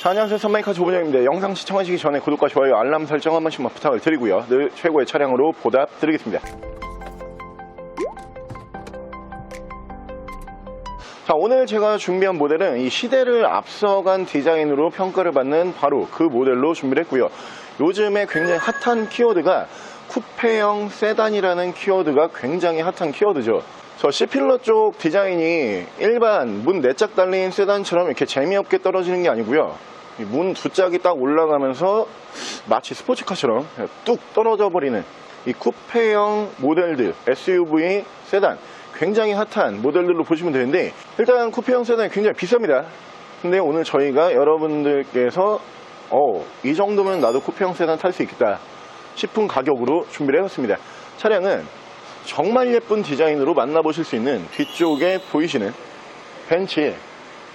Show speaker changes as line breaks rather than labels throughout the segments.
자, 안녕하세요. 선마이카 조본영입니다. 영상 시청하시기 전에 구독과 좋아요, 알람 설정 한 번씩만 부탁을 드리고요. 늘 최고의 차량으로 보답드리겠습니다. 자, 오늘 제가 준비한 모델은 이 시대를 앞서간 디자인으로 평가를 받는 바로 그 모델로 준비를 했고요. 요즘에 굉장히 핫한 키워드가 쿠페형 세단이라는 키워드가 굉장히 핫한 키워드죠. 저 C필러 쪽 디자인이 일반 문 4짝 달린 세단처럼 이렇게 재미없게 떨어지는 게 아니고요. 문 2짝이 딱 올라가면서 마치 스포츠카처럼 뚝 떨어져 버리는 이 쿠페형 모델들, SUV 세단, 굉장히 핫한 모델들로 보시면 되는데, 일단 쿠페형 세단이 굉장히 비쌉니다. 근데 오늘 저희가 여러분들께서 이 정도면 나도 쿠페형 세단 탈 수 있겠다 싶은 가격으로 준비를 해봤습니다. 차량은 정말 예쁜 디자인으로 만나보실 수 있는 뒤쪽에 보이시는 벤츠의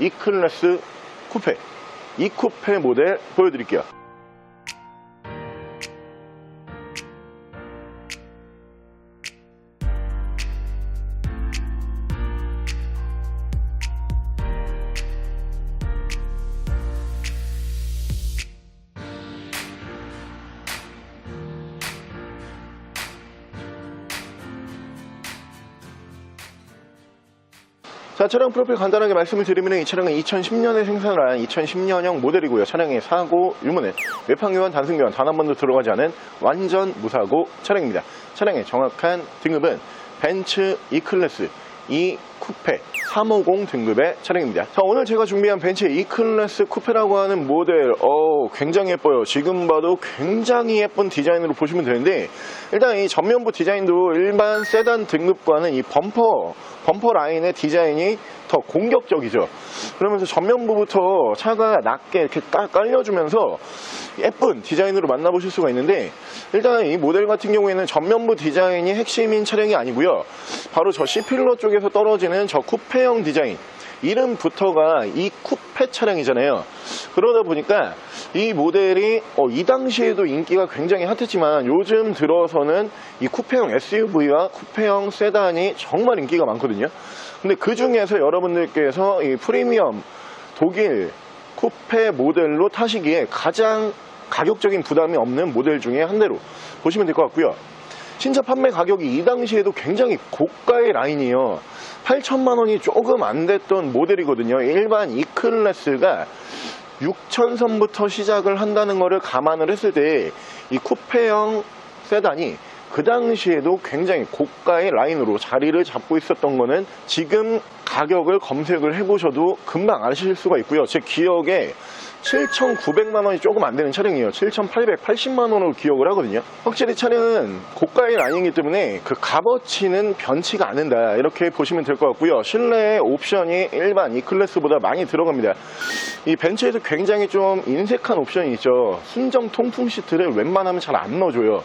E클래스 쿠페, 이 쿠페 모델 보여드릴게요. 자, 차량 프로필 간단하게 말씀을 드리면 이 차량은 2010년에 생산을 한 2010년형 모델이고요. 차량의 사고 유무는 외판 교환, 단순 교환 단 한 번도 들어가지 않은 완전 무사고 차량입니다. 차량의 정확한 등급은 벤츠 E클래스 E 쿠페 350 등급의 차량입니다. 자, 오늘 제가 준비한 벤츠 E클래스 쿠페라고 하는 모델 굉장히 예뻐요. 지금 봐도 굉장히 예쁜 디자인으로 보시면 되는데, 일단 이 전면부 디자인도 일반 세단 등급과는 이 범퍼 라인의 디자인이 더 공격적이죠. 그러면서 전면부부터 차가 낮게 이렇게 딱 깔려주면서 예쁜 디자인으로 만나보실 수가 있는데, 일단 이 모델 같은 경우에는 전면부 디자인이 핵심인 차량이 아니고요. 바로 저 C필러 쪽에서 떨어지는 저 쿠페형 디자인, 이름부터가 이 쿠페 차량이잖아요. 그러다 보니까 이 모델이 이 당시에도 인기가 굉장히 핫했지만 요즘 들어서는 이 쿠페형 SUV와 쿠페형 세단이 정말 인기가 많거든요. 근데 그 중에서 여러분들께서 이 프리미엄 독일 쿠페 모델로 타시기에 가장 가격적인 부담이 없는 모델 중에 한 대로 보시면 될 것 같고요. 신차 판매 가격이 이 당시에도 굉장히 고가의 라인이에요. 8천만 원이 조금 안 됐던 모델이거든요. 일반 E클래스가 6,000선부터 시작을 한다는 것을 감안을 했을 때 이 쿠페형 세단이 그 당시에도 굉장히 고가의 라인으로 자리를 잡고 있었던 거는 지금 가격을 검색을 해보셔도 금방 아실 수가 있고요. 제 기억에 7,900만 원이 조금 안 되는 차량이에요. 7,880만 원으로 기억을 하거든요. 확실히 차량은 고가의 라인이기 때문에 그 값어치는 변치가 않는다, 이렇게 보시면 될 것 같고요. 실내 옵션이 일반 E클래스보다 많이 들어갑니다. 이 벤츠에도 굉장히 좀 인색한 옵션이 있죠. 순정 통풍 시트를 웬만하면 잘 안 넣어줘요.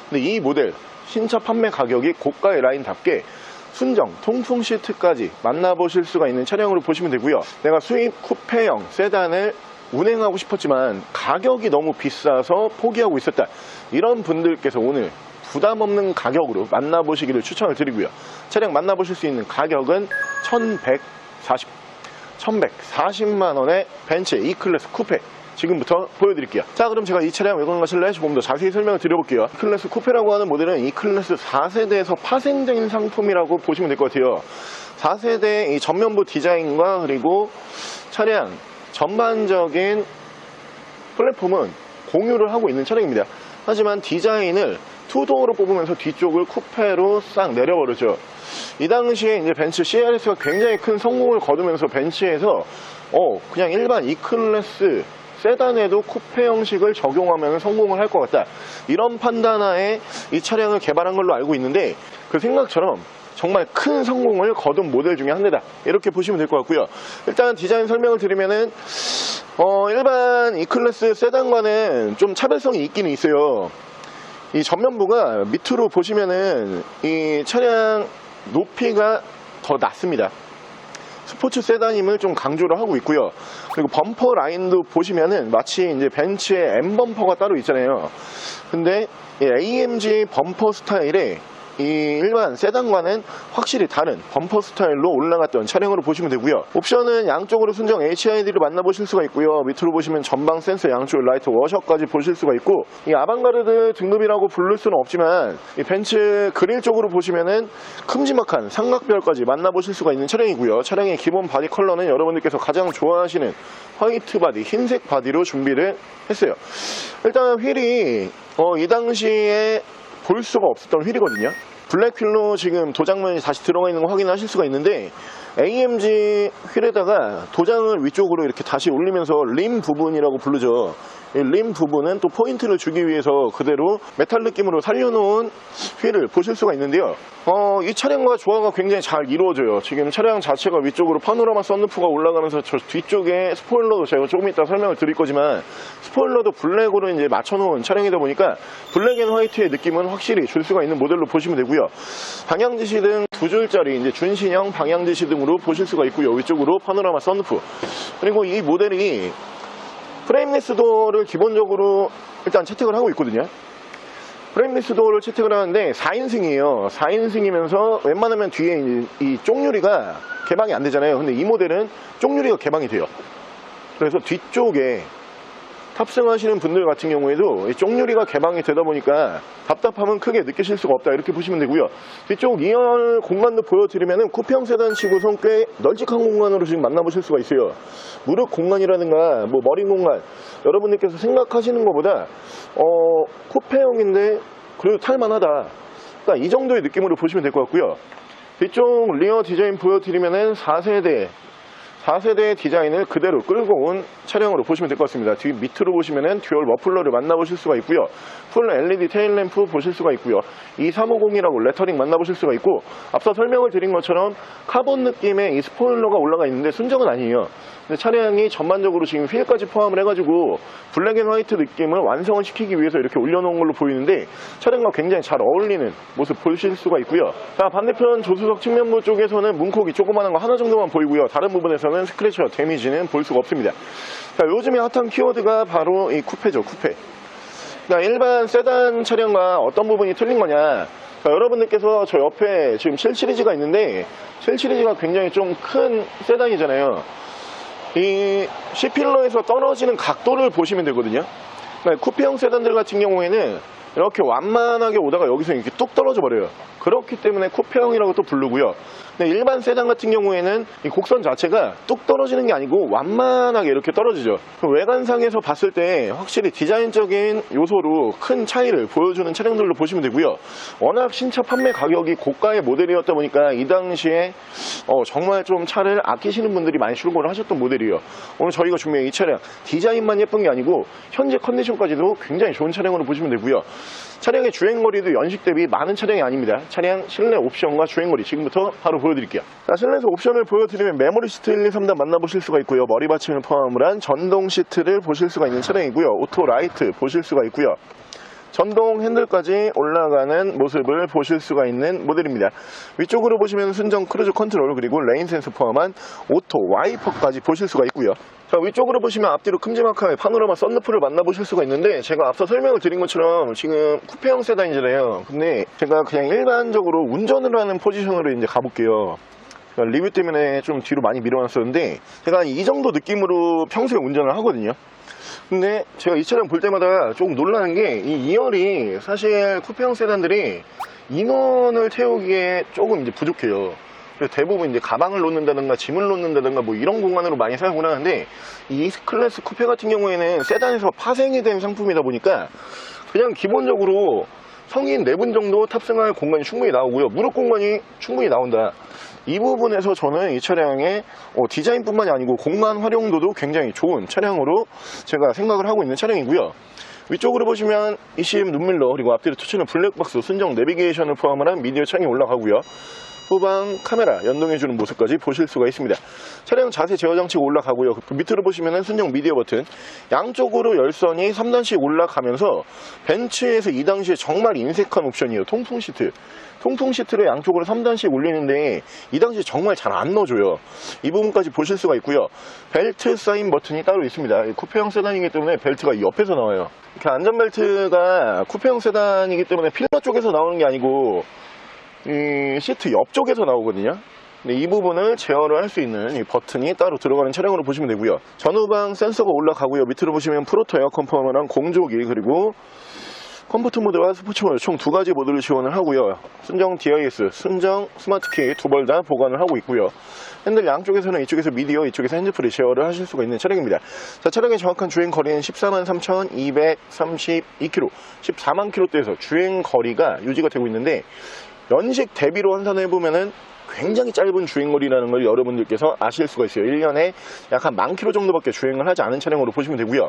근데 이 모델 신차 판매 가격이 고가의 라인답게 순정 통풍 시트까지 만나보실 수가 있는 차량으로 보시면 되고요. 내가 수입 쿠페형 세단을 운행하고 싶었지만 가격이 너무 비싸서 포기하고 있었다, 이런 분들께서 오늘 부담 없는 가격으로 만나보시기를 추천을 드리고요. 차량 만나보실 수 있는 가격은 1140만 원의 벤츠 E클래스 쿠페 지금부터 보여드릴게요. 자, 그럼 제가 이 차량 외관과 실내 조금 더 자세히 설명을 드려볼게요. E클래스 쿠페라고 하는 모델은 E클래스 4세대에서 파생된 상품이라고 보시면 될 것 같아요. 4세대 이 전면부 디자인과 그리고 차량 전반적인 플랫폼은 공유를 하고 있는 차량입니다. 하지만 디자인을 투도어로 뽑으면서 뒤쪽을 쿠페로 싹 내려버렸죠. 이 당시에 이제 벤츠 CRS가 굉장히 큰 성공을 거두면서 벤츠에서 그냥 일반 E클래스 세단에도 쿠페 형식을 적용하면 성공을 할 것 같다, 이런 판단하에 이 차량을 개발한 걸로 알고 있는데, 그 생각처럼 정말 큰 성공을 거둔 모델 중에 한 대다, 이렇게 보시면 될 것 같고요. 일단 디자인 설명을 드리면은 일반 E클래스 세단과는 좀 차별성이 있기는 있어요. 이 전면부가 밑으로 보시면은 이 차량 높이가 더 낮습니다. 스포츠 세단임을 좀 강조를 하고 있고요. 그리고 범퍼 라인도 보시면은 마치 이제 벤츠의 M 범퍼가 따로 있잖아요. 근데 AMG 범퍼 스타일의 이 일반 세단과는 확실히 다른 범퍼 스타일로 올라갔던 차량으로 보시면 되고요. 옵션은 양쪽으로 순정 HID를 만나보실 수가 있고요. 밑으로 보시면 전방 센서, 양쪽 라이트 워셔까지 보실 수가 있고, 이 아방가르드 등급이라고 부를 수는 없지만 이 벤츠 그릴 쪽으로 보시면은 큼지막한 삼각별까지 만나보실 수가 있는 차량이고요. 차량의 기본 바디 컬러는 여러분들께서 가장 좋아하시는 화이트 바디, 흰색 바디로 준비를 했어요. 일단 휠이 이 당시에 볼 수가 없었던 휠이거든요. 블랙 휠로 지금 도장면이 다시 들어가 있는 거 확인하실 수가 있는데, AMG 휠에다가 도장을 위쪽으로 이렇게 다시 올리면서 림 부분이라고 부르죠. 이 림 부분은 또 포인트를 주기 위해서 그대로 메탈 느낌으로 살려놓은 휠을 보실 수가 있는데요. 이 차량과 조화가 굉장히 잘 이루어져요. 지금 차량 자체가 위쪽으로 파노라마 썬루프가 올라가면서 저 뒤쪽에 스포일러도 제가 조금 이따 설명을 드릴 거지만, 스포일러도 블랙으로 이제 맞춰놓은 차량이다 보니까 블랙 앤 화이트의 느낌은 확실히 줄 수가 있는 모델로 보시면 되고요. 방향지시등 두 줄짜리 이제 준신형 방향지시등으로 보실 수가 있고요. 위쪽으로 파노라마 썬루프. 그리고 이 모델이 프레임리스 도어를 기본적으로 일단 채택을 하고 있거든요. 프레임리스 도어를 채택을 하는데 4인승이에요. 4인승이면서 웬만하면 뒤에 이 쪽유리가 개방이 안 되잖아요. 근데 이 모델은 쪽유리가 개방이 돼요. 그래서 뒤쪽에 탑승하시는 분들 같은 경우에도 이 쪽유리가 개방이 되다 보니까 답답함은 크게 느끼실 수가 없다, 이렇게 보시면 되고요. 뒤쪽 2열 공간도 보여드리면 쿠페형 세단 치고선 꽤 널찍한 공간으로 지금 만나보실 수가 있어요. 무릎 공간이라든가 뭐 머리 공간, 여러분들께서 생각하시는 것보다 쿠페형인데 그래도 탈만하다, 그러니까 이 정도의 느낌으로 보시면 될 것 같고요. 뒤쪽 리어 디자인 보여드리면 4세대의 디자인을 그대로 끌고 온 차량으로 보시면 될 것 같습니다. 뒤 밑으로 보시면은 듀얼 머플러를 만나보실 수가 있고요. 풀 LED 테일램프 보실 수가 있고요. 2350이라고 레터링 만나보실 수가 있고, 앞서 설명을 드린 것처럼 카본 느낌의 이 스포일러가 올라가 있는데 순정은 아니에요. 근데 차량이 전반적으로 지금 휠까지 포함을 해가지고 블랙 앤 화이트 느낌을 완성을 시키기 위해서 이렇게 올려놓은 걸로 보이는데, 차량과 굉장히 잘 어울리는 모습 보실 수가 있고요. 자, 반대편 조수석 측면부 쪽에서는 문콕이 조그마한 거 하나 정도만 보이고요. 다른 부분에서는 스크래치와 데미지는 볼 수가 없습니다. 자, 요즘에 핫한 키워드가 바로 이 쿠페죠, 쿠페. 그러니까 일반 세단 차량과 어떤 부분이 틀린 거냐. 자, 여러분들께서 저 옆에 지금 7 시리즈가 있는데 7 시리즈가 굉장히 좀 큰 세단이잖아요. 이 C필러에서 떨어지는 각도를 보시면 되거든요. 그러니까 쿠페형 세단들 같은 경우에는 이렇게 완만하게 오다가 여기서 이렇게 뚝 떨어져 버려요. 그렇기 때문에 쿠페형이라고 또 부르고요. 근데 일반 세단 같은 경우에는 이 곡선 자체가 뚝 떨어지는 게 아니고 완만하게 이렇게 떨어지죠. 외관상에서 봤을 때 확실히 디자인적인 요소로 큰 차이를 보여주는 차량들로 보시면 되고요. 워낙 신차 판매 가격이 고가의 모델이었다 보니까 이 당시에 정말 좀 차를 아끼시는 분들이 많이 출고를 하셨던 모델이에요. 오늘 저희가 준비한 이 차량 디자인만 예쁜 게 아니고 현재 컨디션까지도 굉장히 좋은 차량으로 보시면 되고요. 차량의 주행거리도 연식 대비 많은 차량이 아닙니다. 차량 실내 옵션과 주행거리 지금부터 바로 보여드릴게요. 자, 실내에서 옵션을 보여드리면 메모리 시트 1, 2, 3단 만나보실 수가 있고요. 머리 받침을 포함을 한 전동 시트를 보실 수가 있는 차량이고요. 오토 라이트 보실 수가 있고요. 전동 핸들까지 올라가는 모습을 보실 수가 있는 모델입니다. 위쪽으로 보시면 순정 크루즈 컨트롤, 그리고 레인 센서 포함한 오토 와이퍼까지 보실 수가 있고요. 자, 위쪽으로 보시면 앞뒤로 큼지막하게 파노라마 썬루프를 만나보실 수가 있는데, 제가 앞서 설명을 드린 것처럼 지금 쿠페형 세단이잖아요. 근데 제가 그냥 일반적으로 운전을 하는 포지션으로 이제 가볼게요. 리뷰 때문에 좀 뒤로 많이 밀어놨었는데, 제가 이 정도 느낌으로 평소에 운전을 하거든요. 근데 제가 이 차량 볼 때마다 조금 놀라는 게, 이 2열이 사실 쿠페형 세단들이 인원을 태우기에 조금 이제 부족해요. 그래서 대부분 이제 가방을 놓는다든가 짐을 놓는다든가 뭐 이런 공간으로 많이 사용을 하는데, 이 E클래스 쿠페 같은 경우에는 세단에서 파생이 된 상품이다 보니까 그냥 기본적으로 성인 4분 정도 탑승할 공간이 충분히 나오고요. 무릎 공간이 충분히 나온다. 이 부분에서 저는 이 차량의 디자인뿐만이 아니고 공간 활용도도 굉장히 좋은 차량으로 제가 생각을 하고 있는 차량이고요. 위쪽으로 보시면 ECM 눈밀러, 그리고 앞뒤로 터치는 블랙박스, 순정 내비게이션을 포함한 미디어 창이 올라가고요. 후방 카메라 연동해주는 모습까지 보실 수가 있습니다. 차량 자세 제어 장치가 올라가고요. 그 밑으로 보시면 순정 미디어 버튼, 양쪽으로 열선이 3단씩 올라가면서 벤츠에서 이 당시에 정말 인색한 옵션이에요. 통풍 시트. 통풍 시트를 양쪽으로 3단씩 올리는데 이 당시에 정말 잘 안 넣어줘요. 이 부분까지 보실 수가 있고요. 벨트 사인 버튼이 따로 있습니다. 쿠페형 세단이기 때문에 벨트가 이 옆에서 나와요. 이렇게 안전벨트가 쿠페형 세단이기 때문에 필러 쪽에서 나오는 게 아니고 이 시트 옆쪽에서 나오거든요. 근데 이 부분을 제어를 할 수 있는 이 버튼이 따로 들어가는 차량으로 보시면 되고요. 전후방 센서가 올라가고요. 밑으로 보시면 프로토 에어컨 펌이랑 공조기, 그리고 컴포트 모드와 스포츠 모드 총 두 가지 모드를 지원을 하고요. 순정 DIS, 순정 스마트키 두 벌 다 보관을 하고 있고요. 핸들 양쪽에서는 이쪽에서 미디어, 이쪽에서 핸즈프리 제어를 하실 수가 있는 차량입니다. 자, 차량의 정확한 주행 거리는 143,232km, 14만 km대에서 주행 거리가 유지가 되고 있는데, 연식 대비로 환산해 보면은 굉장히 짧은 주행거리라는 걸 여러분들께서 아실 수가 있어요. 1년에 약 한 10,000km 정도밖에 주행을 하지 않은 차량으로 보시면 되고요.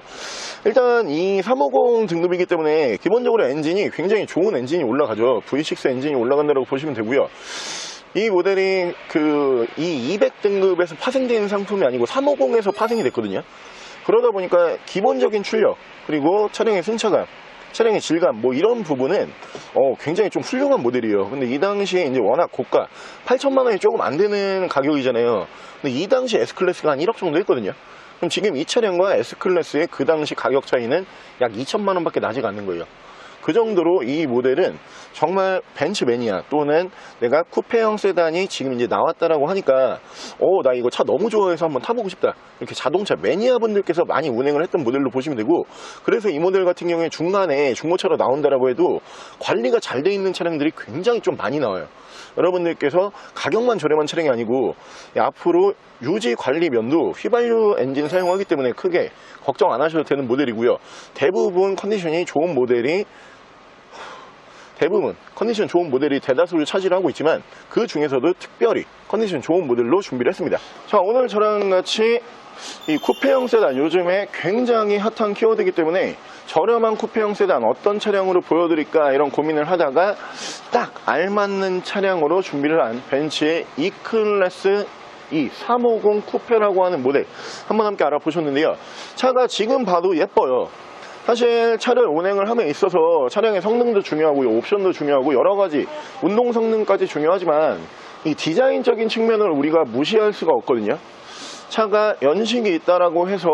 일단 이 350 등급이기 때문에 기본적으로 엔진이 굉장히 좋은 엔진이 올라가죠. V6 엔진이 올라간다고 보시면 되고요. 이 모델이 이 200등급에서 파생된 상품이 아니고 350에서 파생이 됐거든요. 그러다 보니까 기본적인 출력, 그리고 차량의 승차감, 차량의 질감, 뭐 이런 부분은 굉장히 좀 훌륭한 모델이에요. 근데 이 당시에 이제 워낙 고가 8천만 원이 조금 안 되는 가격이잖아요. 근데 이 당시 S클래스가 한 1억 정도 했거든요. 그럼 지금 이 차량과 S클래스의 그 당시 가격 차이는 약 2천만 원밖에 나지가 않는 거예요. 그 정도로 이 모델은 정말 벤츠 매니아 또는 내가 쿠페형 세단이 지금 이제 나왔다라고 하니까 나 이거 차 너무 좋아해서 한번 타보고 싶다, 이렇게 자동차 매니아 분들께서 많이 운행을 했던 모델로 보시면 되고, 그래서 이 모델 같은 경우에 중간에 중고차로 나온다라고 해도 관리가 잘 돼 있는 차량들이 굉장히 좀 많이 나와요. 여러분들께서 가격만 저렴한 차량이 아니고 앞으로 유지 관리 면도 휘발유 엔진 사용하기 때문에 크게 걱정 안 하셔도 되는 모델이고요. 대부분 컨디션 좋은 모델이 대다수를 차지하고 있지만, 그 중에서도 특별히 컨디션 좋은 모델로 준비를 했습니다. 자, 오늘 저랑 같이 이 쿠페형 세단, 요즘에 굉장히 핫한 키워드이기 때문에 저렴한 쿠페형 세단 어떤 차량으로 보여드릴까 이런 고민을 하다가 딱 알맞는 차량으로 준비를 한 벤츠의 E클래스 이 350 쿠페라고 하는 모델 한번 함께 알아보셨는데요. 차가 지금 봐도 예뻐요. 사실 차를 운행을 함에 있어서 차량의 성능도 중요하고요, 옵션도 중요하고 여러가지 운동 성능까지 중요하지만 이 디자인적인 측면을 우리가 무시할 수가 없거든요. 차가 연식이 있다라고 해서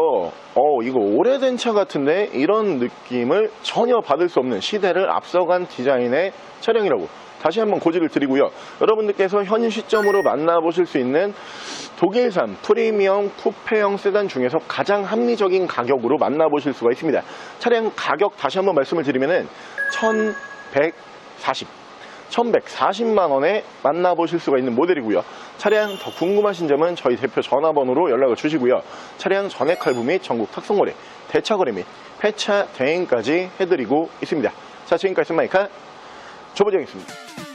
이거 오래된 차 같은데 이런 느낌을 전혀 받을 수 없는 시대를 앞서간 디자인의 차량이라고 다시 한번 고지를 드리고요. 여러분들께서 현 시점으로 만나보실 수 있는 독일산 프리미엄 쿠페형 세단 중에서 가장 합리적인 가격으로 만나보실 수가 있습니다. 차량 가격 다시 한번 말씀을 드리면은 1140만 원에 만나보실 수가 있는 모델이고요. 차량 더 궁금하신 점은 저희 대표 전화번호로 연락을 주시고요. 차량 전액 할부 및 전국 탁송거래, 대차거래 및 폐차 대행까지 해드리고 있습니다. 자, 지금까지 스마이카 조보정이었습니다.